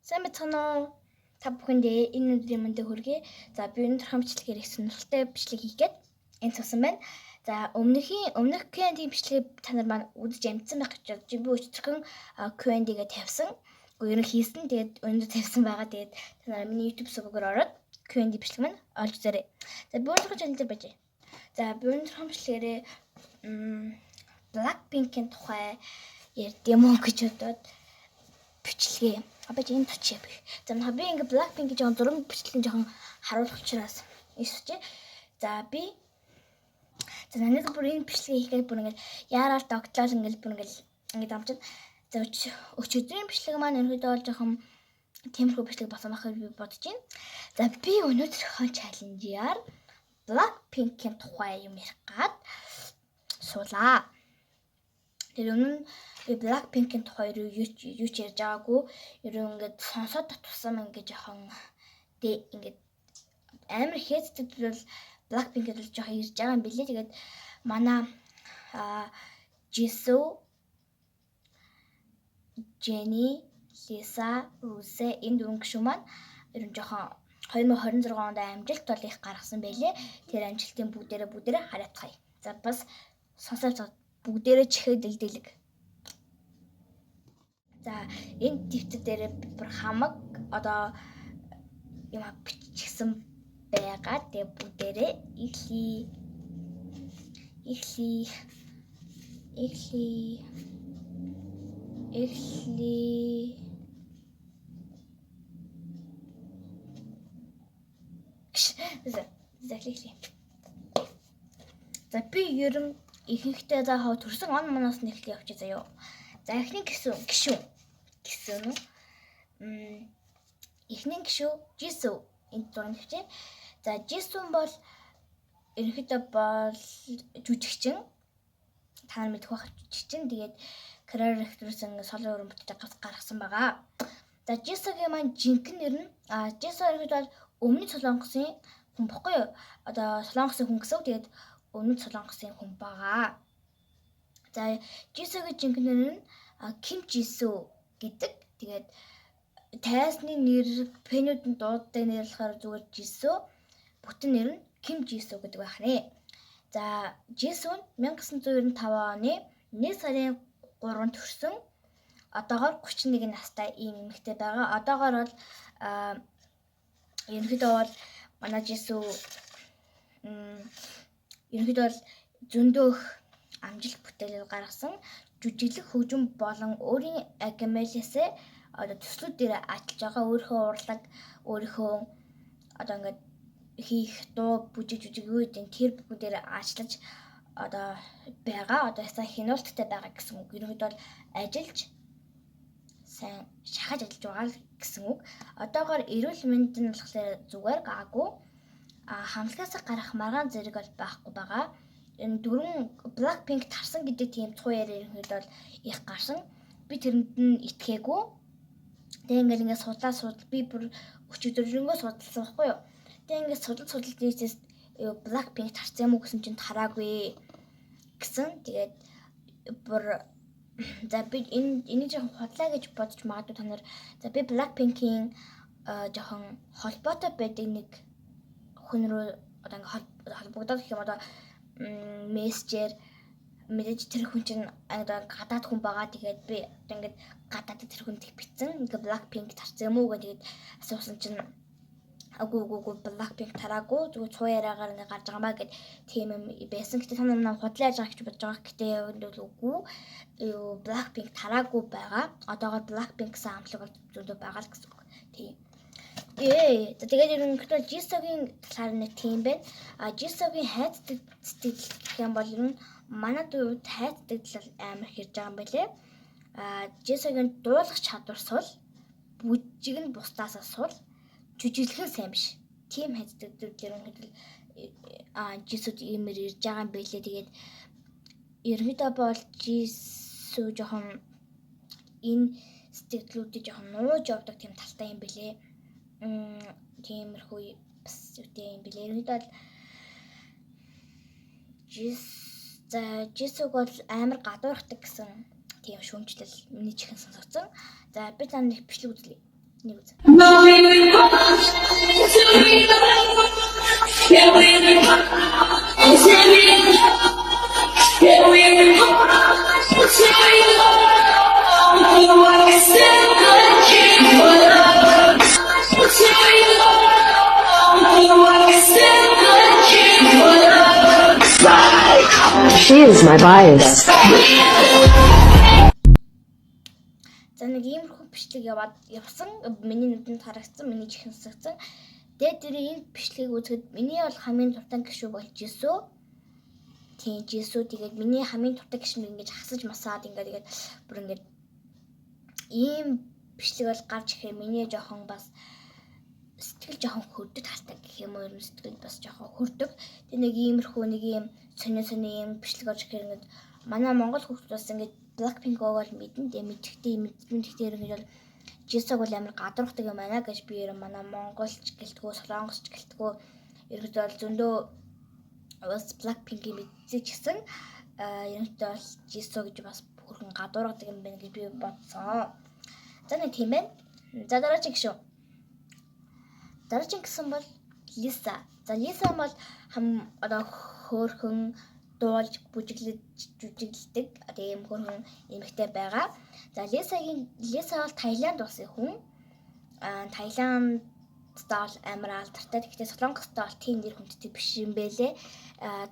Сайн байцгаана уу? Та бүхэндээ энэ өдрийн мэндийг хүргэе. За би өнөөдөр хамтлагаар их сонирхолтой бичлэг хийх гээд энд суусан байна. За өмнөх Q&A бичлэгийг та нар маань үзэж амжсан байх гэж бодож би өчтөрхөн Q&A-гээ тавьсан. Уу ер нь хийсэн. Тэгээд өнөөдөр тавьсан байгаа. Тэгээд та нар миний YouTube сувгаар ороод Q&A бичлэг маань олж үзээрэй. За би өнөөдөр чанал дээр байж. За би өнөөдөр хамтлагаарээ Blackpink-ийн тухай ярьдсан юм уу гэж бодоод бичлэгээ абаж энэ точие би. За би ингээ Blackpink гэж зураг бичлэгийн жоохон харуулах учраас эсвэл за би надад бүр энэ бичлэгээ хийхэд бүр ингээ яарал тогтлол ингээ дамжид. За өчигдрийн бичлэг маань ерөнхийдөө бол жоохон темирхүү бичлэг болсон байхыг би бодож байна. За би өнөөдрийнхөө чаленжаар Blackpink-ийн тухай юм ярих гад суулаа. Тэр өмнө би Blackpink-ийн тухай юу ч ярьж байгаагүй. Ерөн ингээд сонсоод татсан ингээд жоохон ингээд амар хэцдэг бол Blackpink-д бол жоохон ирж байгаа юм билээ. Тэгээд манай Jisoo, Jennie, Lisa, Rose энэ дөрвөн гишүүн маань ерөн жоохон 2026 онд амжилт бол их гаргасан байлээ. Тэр амжилтын бүгдээрээ хараацгаая. За бас сонсоод бүгдээрээ чихээ дэлдэлэг. За энэ твитер дээр бүр хамаг одоо юм бичсэн байгаа. Тэгээ бүгдээрээ ихли За би ерөн ихэнхдээ за хаа төрсөн он манаас нэхлээ явчих заяа. За эхний гишүүн эхний гишүү Jisoo энэ дурын хвчээ. За Jisoo бол ерөнхийдөө бол жүжигчин. Та нар мэдэх байх жүжигчин. Тэгээд career actress ингээ солон өрөө бүтэж гаргасан байгаа. За Jisoo-гийн маань жинхэнэ нэр нь Jisoo ерөнхийдөө бол өмнөд Солонгосын хүн бохгүй юу? Одоо Солонгосын хүн гэсэн үг. Тэгээд өмнөд Солонгосын хүн байгаа. За Jisoo-гийн жинхэнэ нэр нь Kim Jisoo гэдэг. Тэгээд тайсны нэр пенүүдэн дууддаг нэр болохоор зүгээр Jisoo. Бүтэн нэр нь Kim Jisoo гэдэг байх нэ. За Jisoo 1995 оны 1 сарын 3-нд төрсөн. Одоогоор 31 настай ийм эмэгтэй байгаа. Одоогоор бол ерөнхийдөө бол манай Jisoo ерөнхийдөө бол зөндөө их амжилт бүтээлэл гаргасан. Жүжиглэх хөгжим болон өөрийн агимэлээсээ одоо төслүүд дээр ажиллаж байгаа. Өөрийнхөө урлаг, өөрийнхөө одоо ингээд хийх дуу бүжиг юу гэдэг тэр бүгдээр ажиллаж одоо байгаа. Одоо ясаа хяналттай байгаа гэсэн үг. Ерөнхийдөө бол ажиллаж сайн шахаж ажиллаж байгаа гэсэн үг. Одоогоор эрүүл мэнд нь болохоор зүгээр гаагүй. Хамлагаас гарах маргаан зэрэг бол байхгүй байгаа. Энэ дөрвөн Blackpink тарсан гэдэг тийм цуу яриа ерөнхийдөө бол их гарсан. Би тэрэнд нь итгээгүй. Тэгээ ингээд судлаа би бүр өчигдөрөнгөө судалсан байхгүй юу. Тэгээ ингээд судалж дээчээс Blackpink тарсан юм уу гэсэн чинь тараагүй гэсэн. Тэгээд бүр за би энийг жоохон худлаа гэж бодож магадгүй та нар. За би Blackpink-ийн жоохон холбоотой байдаг нэг хүн рүү одоо ингээд холбогдоод гэх юм одоо мессежээр мэдээж тэр хүн чинь одоо гадаад хүн байгаа. Тэгээд би одоо ингээд гадаад тэр хүнд их битсэн. Ингээд Blackpink тарсан юм уу гэдэг асуусан чинь агуу Blackpink тараагүй. Зүгээр цуу яриагаар ингээд гарч байгаа маа гэд тийм юм байсан. Гэтэ та нар худлаа яаж байгаа гэж бодож байгаа. Гэтэ үгүй Blackpink тараагүй байгаа. Одоогоор Blackpink гэсэн амлаг бол зөндөө байгаа л гэсэн үг. Тийм. Тэгээд ерөнхийдөө Jisoo-гийн талаар нэг тийм байна. Jisoo-гийн хайцдаг сэтгэл гэх юм бол ер нь манай дууд хайцдаг талаар амар хэрж байгаа юм байлээ. Jisoo-гийн дуулах чадвар сул, бүжиг нь бусдаасаа сул, жүжиглэх нь сайн биш. Тийм хайцдаг ерөнхийдөө Jisoo иймэр ирж байгаа юм байлээ. Тэгээд ерөнхийдөө бол Jisoo жоохон энэ сэтгэлүүдийг жоохон нууж явдаг тийм талтай юм байлээ. Тиймэрхүү бас үтэй юм билээ. Ерөнхийдөө бол Jisoo бол амар гадуурхдаг гэсэн тийм шүүмжлэл миний чихэн сонсогдсон. За би та нарыг бичлэг үзлээ. Нэг үз. She is my bias. За нэг иймэрхүү бичлэг явсан. Миний нүдэнд харагдсан, миний чихэн сагсан. Тэгээд тэр энэ бичлэгийг үзэхэд миний бол хамгийн дуртай гишүү бол Жисүү. Тийм Жисүү тэгээд миний хамгийн дуртай гишүүн ингэж хасаж масаад тэгээд бүр ингэж ийм бичлэг бол гарч ирэхээр миний жоохон бас сэтгэл жоохон хөрдөг талтай гэх юм уу, ер нь сэтгэл бас жоохон хөрдөг. Тэг нэг иймэрхүү нэг юм сони ийм бичлэг орж ирэхээр ингэж манай Монгол хүмүүс бас ингэж Blackpink бол мэдэн мэдчихтэй ер нь бол Jisoo бол амар гадуурхдаг юм байна гэж би ер нь манай монголч гэлтгүү солонгосч гэлтгүү ерөөд бол зөндөө бас Blackpink-ийг мэдсэн ч гэсэн ерөнхийдөө бол Jisoo гэж бас бүрхэн гадуурхдаг юм байна гэж би бодсон. За нэг тийм байна. За дараагийн гişүү. Дараагийн гисэн бол Lisa. За Lisa бол одоо хөөрхөн дуулж бүжиглдэг тийм хөрхөн эмэгтэй байгаа. За Lisa бол Таиланд улсын хүн. Таиланд бол амар алдартай. Гэхдээ Солонгостой бол тийм нэр хүндтэй биш юм бэлээ.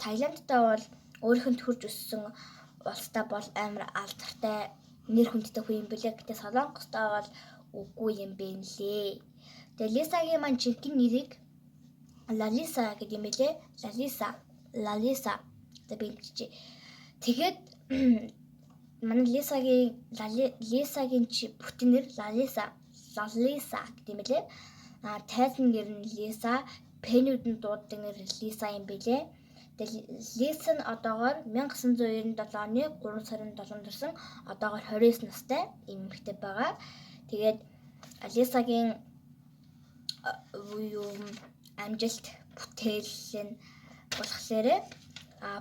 Таиландтай бол өөрийнх нь төрж өссөн улстай бол амар алдартай нэр хүндтэй хүн юм бэлээ. Гэхдээ Солонгостой бол үгүй юм бэ нэлээ. Тэгээ Lisa-гийн маань жинхэнэ нэрийг Lalisa гэдэг юм бэлээ. Lalisa. За би хэлчихье. Тэгээд манай Lisa-гийн бүтэн нэр Lalisa гэдэг юм бэлээ. Тайлбар нэр нь Lisa, Penny-д нь дууддаг нэр Lisa юм бэлээ. Тэгээд Lisa нь одоогоор 1997 оны 3 сарын 7-нд төрсэн. Одоогоор 29 настай эмэгтэй байгаа. Тэгээд Lisa-гийн амжилт бүтээл нь болохоор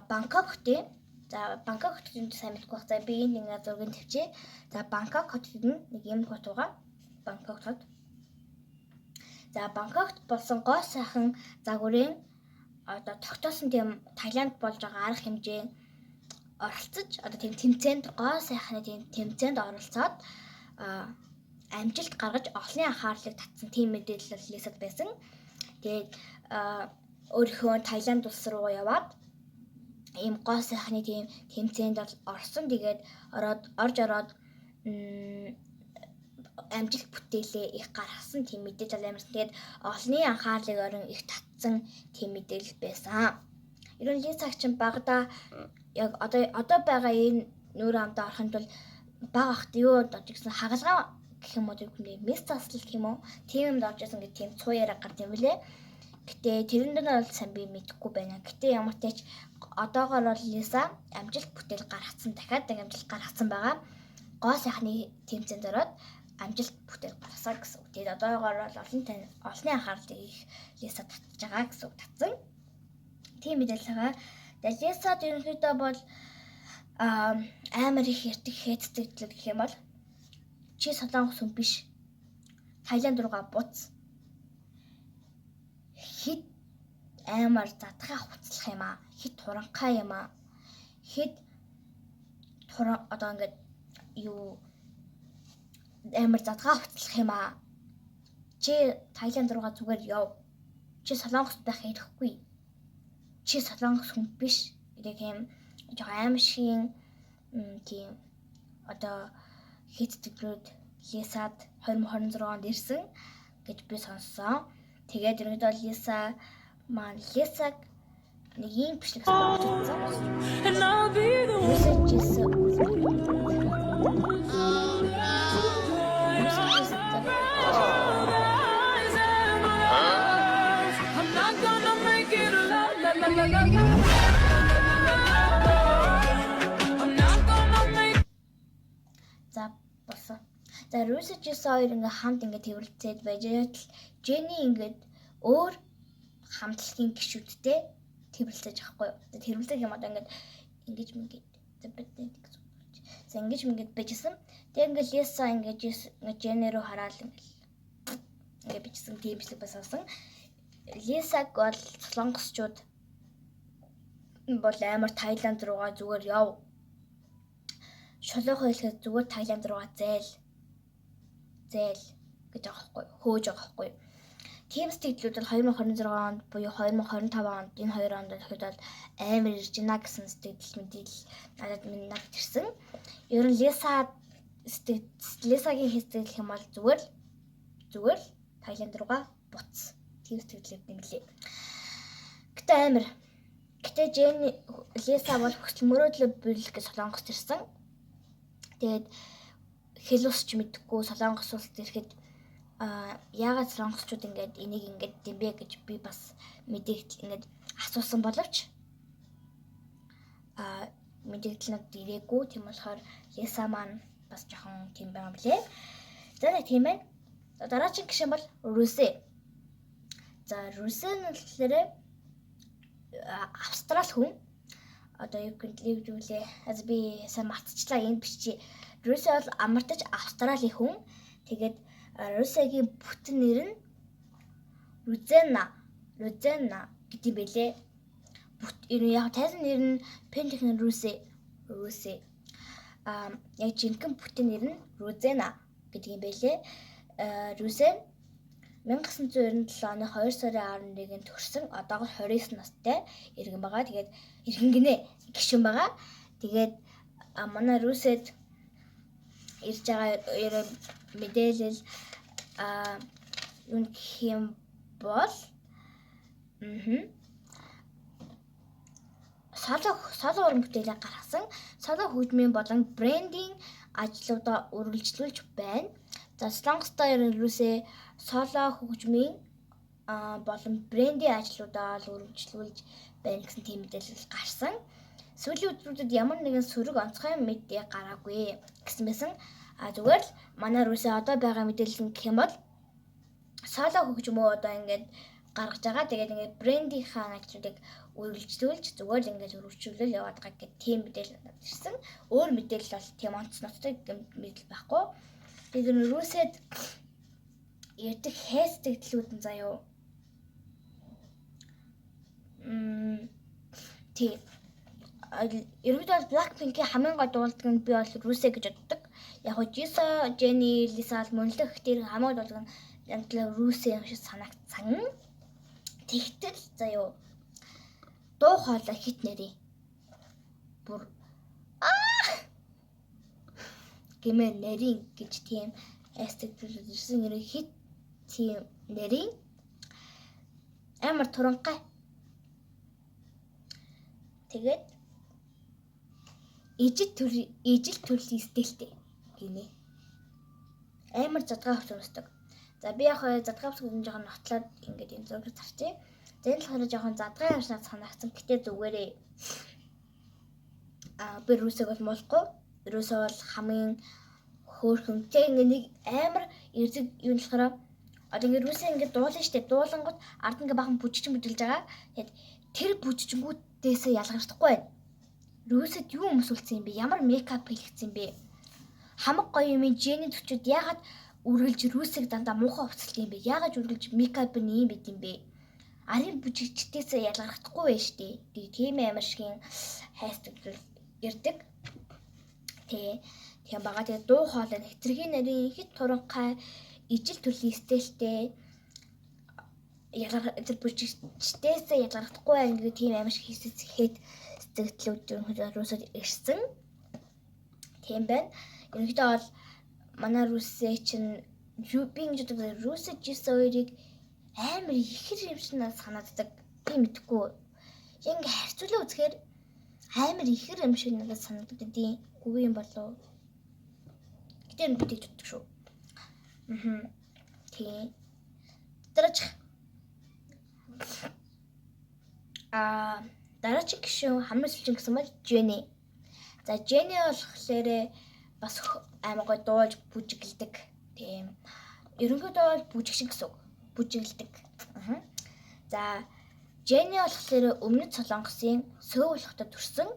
Бангкок хотын. За Бангкок хотын сайн мэдгүй байх. За би энэ нэг зургийг тавьчих. За Бангкок хотод нэг юм хот байгаа. Бангкок хот. За Бангкокт болсон гоо сайхан загварын одоо тогтоосон тийм Таиланд болж байгаа арга хэмжээ оролцож одоо тийм тэмцээнд гоо сайхны тийм тэмцээнд оролцоод амжилт гаргаж олонний анхаарлыг татсан тийм мэдээлэл Лисад байсан. Тэгээд өөрийнхөө Таиланд улс руу яваад ийм гоо сайхны тийм тэмцээнд орсон. Тэгээд орж ороод амжилт бүтээлээ их гаргасан тийм мэдээлэл амарсан. Тэгээд олонний анхаарлыг орон их татсан тийм мэдээлэл байсан. Ер нь Лиса чинь багада яг одоо байгаа энэ нүүр амдаа орохын тулд бага ахт юу одоо гэсэн хагалгаа гэх юм уу тийм мэс заслал гэх юм уу тийм юмд орж исэн гэх тийм цуу яриа гард юм билэ. Гэтэ тэрэнд нь бол сайн би мэдэхгүй байна. Гэтэ ямар ч тач одоогоор бол Лиса амжилт бүтээл гаргацсан дахиад амжилт гаргацсан байгаа. Гоо сайхны тэмцээнд ороод амжилт бүтээл гаргасан гэсэн үг. Тэгээд одоогоор бол олонний анхаарлыг их Лиса татж байгаа гэсэн үг татсан. Тийм мэдээлэл байгаа. Тэгээд Лисад ерөнхийдөө бол амар их яртэг хээцдэг гэх юм бол чи солонгос хүн биш. Таиланд руугаа буц. Хит амар задгаа хуцлах юм аа. Хит туранхай юм аа. Хит одоо ингээд юу амар задгаа хуцлах юм аа. Чи Таиланд руугаа зүгээр яв. Чи солонгост байх хэрэггүй. Чи солонгос хүн биш. Гэх юм жоохон аимшигын тийм одоо хитдэглүүд Лисад 2026 онд ирсэн гэж би сонссон. Тэгээд ерөнхийдөө Лисаг нэг юм бичлэг сонссон. За болсон. За Russell Jisoo хоёр ингээ хамт ингээ тэрвэлцээд байж Jenny ингээд өөр хамтлагийн гишүүдтэй тэрвэлцэж авахгүй юу. Тэрвэлцэх юм одоо ингэж мэгээд за ингэж мэгээд байжсэн. Тэгээ ингээ Lisa ингээ Jenny руу хараад ингээ бичсэн тийм бичлэг бас авсан. Лисаг бол солонгосчууд бол амар Таиланд руугаа зүгээр яв. Шулуухан хэлэхэд зүгээр Таиланд руугаа зээл гэж байгаа байхгүй, хөөж байгаа байхгүй. Тийм сэтгэлүүд бол 2026 онд буюу 2025 онд энэ 2 онд ихэд бол амар ирж байна гэсэн сэтгэл мэдээлэл надад ирсэн. Ер нь Лисагийн сэтгэл хэм бол зүгээр Таиланд руугаа буц. Тийм сэтгэлүүд юм лээ. Гэтэ Jenny Lisa бол хүсэл мөрөөдлөө бүлэх гэж солонгост ирсэн. Тэгээд хэл усч мэдхгүй солонгос улсад ирэхэд яагаад солонгосчууд ингээд энийг ингээд дэмбэ гэж би бас мэдээлэл ингээд асуусан боловч мэдээлэл нь ирээгүй. Тийм болохоор Lisa маань бас жоохон тийм байгаа юм лээ. За нэг тийм байна. Дараагийн гишүүн бол Ruse. За Ruse нь болохоор Австрал хүн. Одоо юу гэвэл би сайн мартчихлаа энэ бичиж. Ruse бол амартаж Австралийн хүн. Тэгээд Ruse-гийн бүтэн нэр нь Ruzena гэдэг юм байлээ. Яг тайзан нэр нь Pentecon Ruse. Яг жинхэнэ бүтэн нэр нь Ruzena гэдэг юм байлээ. Ruse 1997 оны 2 сарын 11-нд төрсэн. Одоогор 29 настай иргэн байгаа. Тэгээд иргэн гинэ гишүүн байгаа. Тэгээд манай Ruse-д ирж байгаа мэдээлэл юу гэх юм бол соло уран бүтээлээ гаргасан. Соло хөгжмийн болон брендинг ажлуудаа үргэлжлүүлж байна. За солонгостой Ruse соло хөгжмийн болон брендинг ажлуудаа үргэлжлүүлж байна гэсэн тийм мэдээлэл гарсан. Сүүлийн өдрүүдэд ямар нэгэн сөрөг онцгой мэдээ гараагүй гэсэн байсан. Зүгээр л манай Ruse одоо байгаа мэдээлэл нь гэх юм бол соло хөгжмөө одоо ингээд гаргаж байгаа. Тэгээд ингээд брендийнхаа ажлуудыг үргэлжлүүлж зүгээр л ингээд өргөжлөл яваад байгаа гэх тийм мэдээлэл ирсэн. Өөр мэдээлэл бол тийм онц ноцтой мэдээлэл байхгүй. Тэгээд Ruse-д ярьдаг хэстэглүүд нь заяа. Тийм. Ерөнхийдөө бол Blackpink-ийн хамгийн гол дуулдаг нь би бол Ruse гэж боддог. Яг нь Jisoo, Jennie, Lisa мөнлөх дээр хамгийн гол дуулдаг нь яг л Ruse юм шиг санагдсан. Тэгтэл заяа. Дуу хоолой хит нэрий. Бүр гэмээр нэрийн гэж тийм хэстэглүүд ирсэн. Нэр хит тийм нэрийн амар туранхай. Тэгээд ижил төрлийн стилтэй гинэ. Амар задгаа хөөрсдөг. За би яг задгаа хөөрсөн жоохон нотлоод ингээд энэ зургийг зарчээ. За энэ болохоор жоохон задгаа явснаа санагдсан. Гэтэ зүгээрээ би Ruse бол молгүй. Ruse бол хамгийн хөөрхөн. Тэг ингээд нэг амар эрзэг юм болохоор одоо ингээд Ruse ингээд дуулна штэ. Дуулангууд ард ингээд бахан бүжигчин бүжиглж байгаа. Тэгээд тэр бүжигчингүүдээс ялгардахгүй байна. Ruse-д юу өмсүүлсэн юм бэ? Ямар мейкап хийлгэсэн юм бэ? Хамаг гоё юм Jennie төчөд ягаад үргэлж Ruse-г дандаа муухай хувцалт юм бэ? Ягаад үргэлж мейкап нь юм байт юм бэ? Арын бүжигчдээс ялгардахгүй байж штэ. Тийм амар шигэн хайстагдвал ирдэг. Тийм бага. Тэгээ дуу хоолой хэтргийн нарийн хит туранхай ижил төрлийн стилтэй бүжигчдээс ялгардахгүй байх гэх тийм амар шиг хийхэд сэтгэлүүд Ruse-д ирсэн. Тийм байна. Ерөнхийдөө бол манай Ruse чинь би ингэж боддог. Ruse Jisoo-ыг амар ихэр юм шиг санагддаг. Би мэдгүй. Яг ингэ харьцуулаа үзэхээр амар ихэр юм шиг надад санагддаг. Үгүй юм болов. Гэтэ энэ бид боддог шүү. Тийм. Дараагийн гишүүн хамгийн сүүлчийн гэсэн бол Jennie. За Jennie болохоор бас амар гой дуулж бүжиглдэг. Тийм. Ерөнхийдөө бол бүжигчин гэсэн үг. Бүжиглдэг. За Jennie болохоор өмнөд Солонгосын Сөүл хотод төрсэн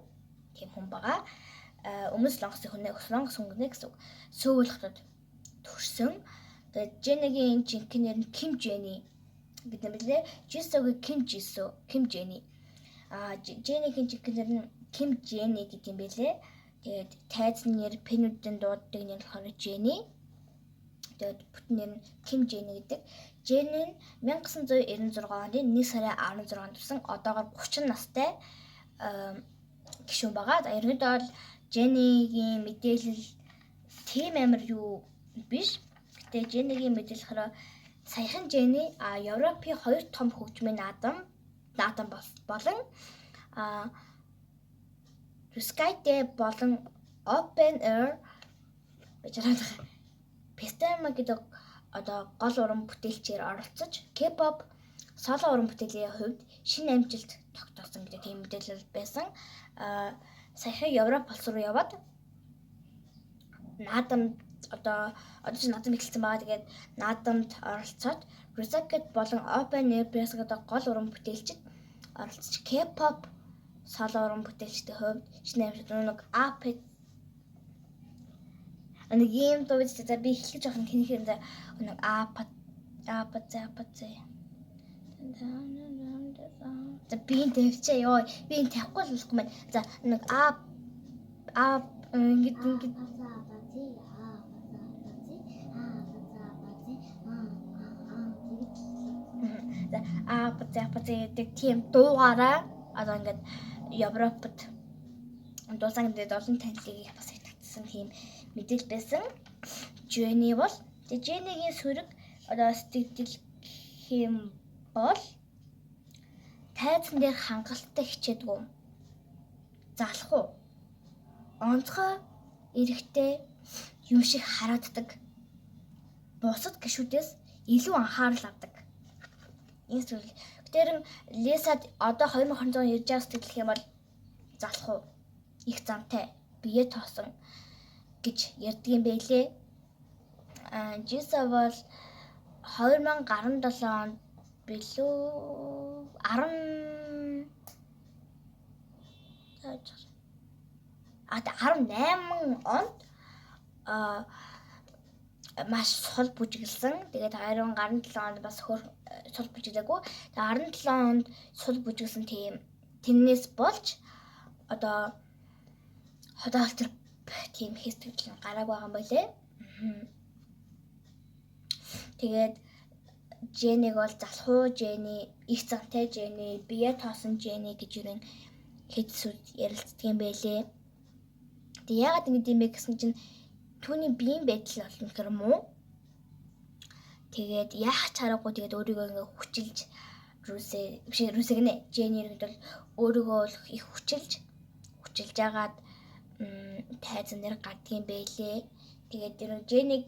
тийм хүн байгаа. Өмнөд Солонгосын хүн гэсэн үг. Сөүл хотод төрсэн. Тэгээд Jenny-гийн жинхэнэ нэр нь Kim Jenny гэдэг юм билээ. Jisoo-гийн Kim Jisoo, Kim Jenny. Jenny-гийн жинхэнэ нэр нь Kim Jenny гэдэг юм билээ. Тэгээд тайзны нэр Penny-ийн дууддаг нэр болохоор Jenny. Тэгээд бүтэн нэр нь Kim Jenny гэдэг. Jenny нь 1996 онд 1 сарын 16-нд төрсэн. Одоогоор 30 настай гишүүн байгаа. За ерөнхийдөө бол Jenny-гийн мэдээлэл тийм амар юу биш. Гэтэ Jenny-гийн мэдээлэл болохоор саяхан Jenny Европын хоёр том хөгжмийн наадам болон Skyday болон Open Air Festival гэдэг одоо гол уран бүтээлчээр оролцож K-pop соло уран бүтээлийн хувьд шинэ амжилт тогтоосон гэдэг тийм мэдээлэл байсан. Саяхан Европ улс руу яваад наадамд одоо ч наадам эхэлсэн байгаа. Тэгээд наадамд оролцоод Rocket болон Open Air Festival гэдэг гол уран бүтээлчд оролцож K-pop соло уран бүтээлчдийн хувьд шинэ амжилт нэг ийм дууж за би эхлэж байгаа юм хинхээр нэг за би тавьчаа ёо би тавихгүй л болохгүй маань за нэг ингэж гэдэг тийм дуугаараа одоо ингээд Европод дуусан гэдэг олон танилыг бас татсан тийм мэдээлэл байсан. Jenny бол Jenny-гийн сүрэг одоо сэтгэл хэм бол тайзан дээр хангалттай хичээдгүү. Залах уу? Онцгой эрэхтэй юм шиг харааддаг. Бусад гишүүдээс илүү анхаарал авдаг. Энэ зүйл. Гэтэр Лисад одоо 2020 он ирж байгаа сэтгэл хэм бол залах уу? Их замтай бие тоосон гэж ярьдгийн байлээ. Jisoo бол 2017 онд билүү 18 онд маш сул бүжиглсэн. Тэгээд 2017 онд бас сул бүжиглээгүй. Тэгээд 17 онд сул бүжиглсэн тийм тэрнээс болж одоо хотоолтер тийм хэстгэл гарааг байгаа юм байлээ. Тэгээд Jenny-г бол залхуу Jenny, их зантай Jenny, бие тоосон Jenny гэж юрэн хэдсүүд ярилцдаг юм байлээ. Тэгээд яагаад ингэ юм бэ гэсэн чинь түүний биеийн байдал болно гэх юм уу? Тэгээд яах чаргагүй тэгээд өөрийгөө ингээ хүчилж Русэг нэ Jenny-г бол өөрийгөө их хүчилж агаад тайзан дээр гадгийн байлээ. Тэгээд тэр Jenny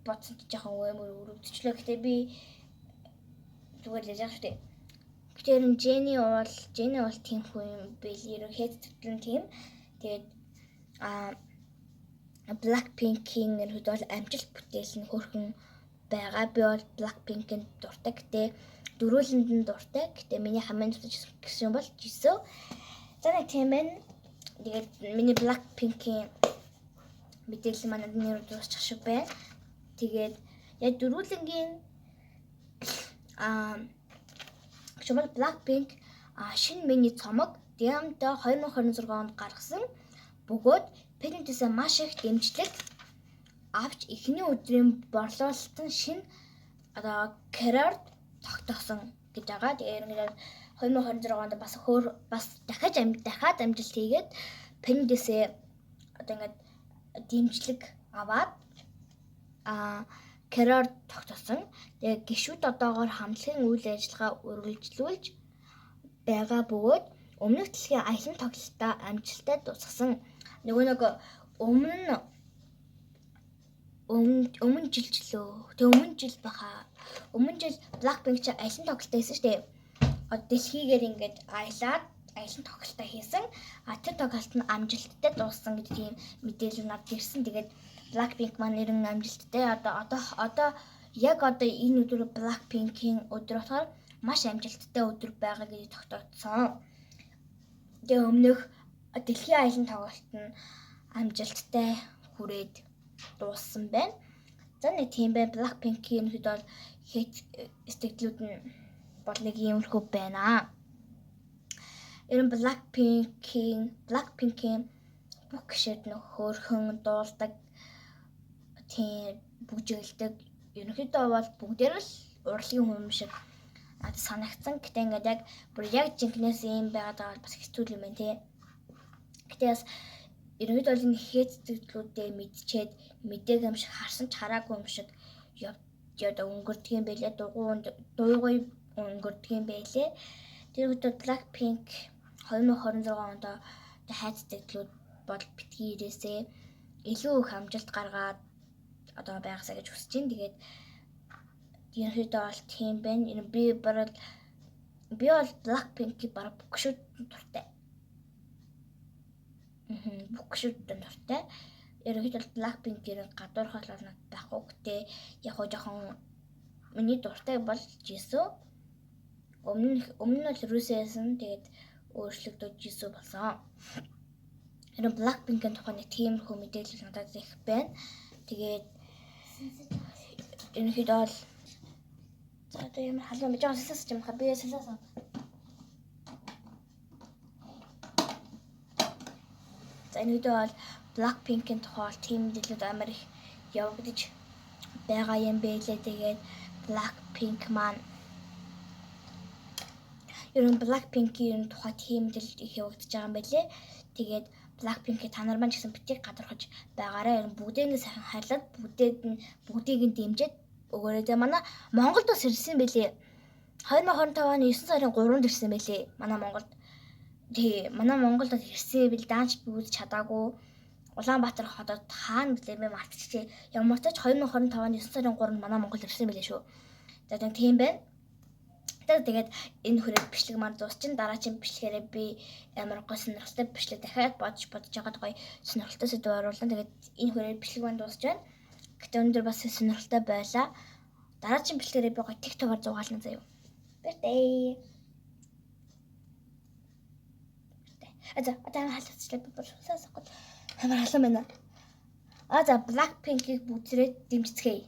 бодсон ч жоохон өөр өрөвдчлөө. Гэтэ би зүгээр л яах вэ? Гэтэ Jenny бол тийм хүн юм байл. Ерөнхийд төтөлн тийм. Тэгээд Blackpink-ийн нэрүүд бол амжилт бүтээл нь хөрхөн байгаа. Би бол Blackpink-ийн дуртай. Гэтэ дөрүүлэнд нь дуртай. Гэтэ миний хамгийн дуртай гэсэн бол Jisoo. За нэг тийм байна. Тэгээд миний Blackpink-ийн мэдээлэл манад нэр дуусчих шиг байна. Тэгээд яг дөрүүлэнгийн шумал Blackpink шинэ миний цомог Diamond 2026 онд гаргасан. Бөгөөд Penny-ээс маш их дэмжлэг авч эхний өдрийн борлуулалтын шинэ одоо career тогтоосон гэж байгаа. Тэгээд 2026 онд бас дахиад амжилт хийгээд Penny-ээс одоо ингээд дэмжлэг аваад career тогтоосон. Тэгээд гишүүд одоогоор хамтлагийн үйл ажиллагаа үргэлжлүүлж байгаа бөгөөд өмнөх дэлхийн аялан тоглолтоо амжилттай дуусгасан. Нэг өмнө жил баха. Өмнө жил Blackpink ч аялан тоглолтоо хийсэн шүү дээ. Дэлхийгээр ингээд аялан тоглолтоо хийсэн. Тэр тоглолт нь амжилттай дууссан гэдэг тийм мэдээлэл надад ирсэн. Тэгээд Blackpink маань нэрэн амжилттай одоо энэ өдөр Blackpink-ийн өдөр болохоор маш амжилттай өдөр байгаа гэж тогтоогдсон. Тэгээ өмнөх дэлхийн аялан тоглолт нь амжилттай хүрээд дууссан байна. За нэг тийм бай Blackpink-ийн хэд бол хит сэтгэлүүд нь бол нэг иймэрхүү байна. Ер нь Blackpink-ийн бүх гişэд нөх хөөрхөн дуулдаг тийм бүжиглдэг. Ерөнхийдөө бол бүгдээр л урлагийн хүн шиг надад санагдсан. Гэтэ ингээд яг бүр яг жинкнээс юм байгаад бол бас хэцүү юм байна тий. Гэтэ бас ерөнхийдөө бол энэ хит сэтгэлүүдээ мэдчихэд мэдээг юм шиг харсан ч хараагүй юм шиг одоо өнгөрдөг юм байлээ. Дуйгуй өнгөрдөг юм байлээ. Тэр үед Blackpink 2026 онд хайц сэтгэлүүд бол битгий ирээсээ илүү их амжилт гаргаад одоо байгаасаа гэж хүсэж байна. Тэгээд ерөнхийдөө бол тийм байна. Би бол Blackpink-ийг бараг бүх гişүүд дуртай. Бүх гişүүд дуртай. Ерөнхийдөө Blackpink-ийг гадуурхал бол надад байхгүй. Гэтэ яг хоо жоохон миний дуртай бол Jisoo. Өмнө нь бол Ruseaсэн тэгээд өөрчлөгдөж Jisoo болсон. Энэ Blackpink-ийн тухай нэг тиймэрхүү мэдээлэл надад их байна. Тэгээд ерөнхийдөө бол за одоо юм халуун байж байгаа салсаж юм хаа би салсаа. За ерөнхийдөө бол Blackpink-ийн тухай тийм мэдээлэлүүд амар их явагдаж байгаа юм байлээ. Тэгээд Blackpink маань ерөн Blackpink-ийн тухай тийм мэдээлэл их явагдаж байгаа юм байлээ. Тэгээд Blackpink-ийг та нар маань ч гэсэн битгий гадуурхаж байгаарай. Бүгдийг нь сайхан хайлаад бүгдийг нь дэмжиж өгөөрэй. Тэгээ манай Монголд бас ирсэн байлээ. 2025 оны 9 сарын 3-нд ирсэн байлээ. Манай Монголд. Тэгээ манай Монголд ирсэн бил даанч би үзэж чадаагүй. Улаанбаатар хотод хаана гэлээ би мартчихжээ. Ямар ч 2025 оны 9 сарын 3-нд манай Монгол ирсэн байлээ шүү. За тийм байна. Тэгээд энэ хүрээ бичлэг маань дуусчин дараагийн бичлэгээрээ би амар гой сонирхолтой бичлэг дахиад бодож байгаа гоё сонирхолтой сэдв оруулна. Тэгээд энэ хүрээ бичлэг маань дуусч байна. Гэтэ өнөөдөр бас сонирхолтой байлаа. Дараагийн бичлэгээрээ би гоё TikTok-оор зугаална заяа. Бэртэй. За одоо халууцлаа би болсоосоо амар халуун байна. За Blackpink-ийг бүгдээрээ дэмжицгээе.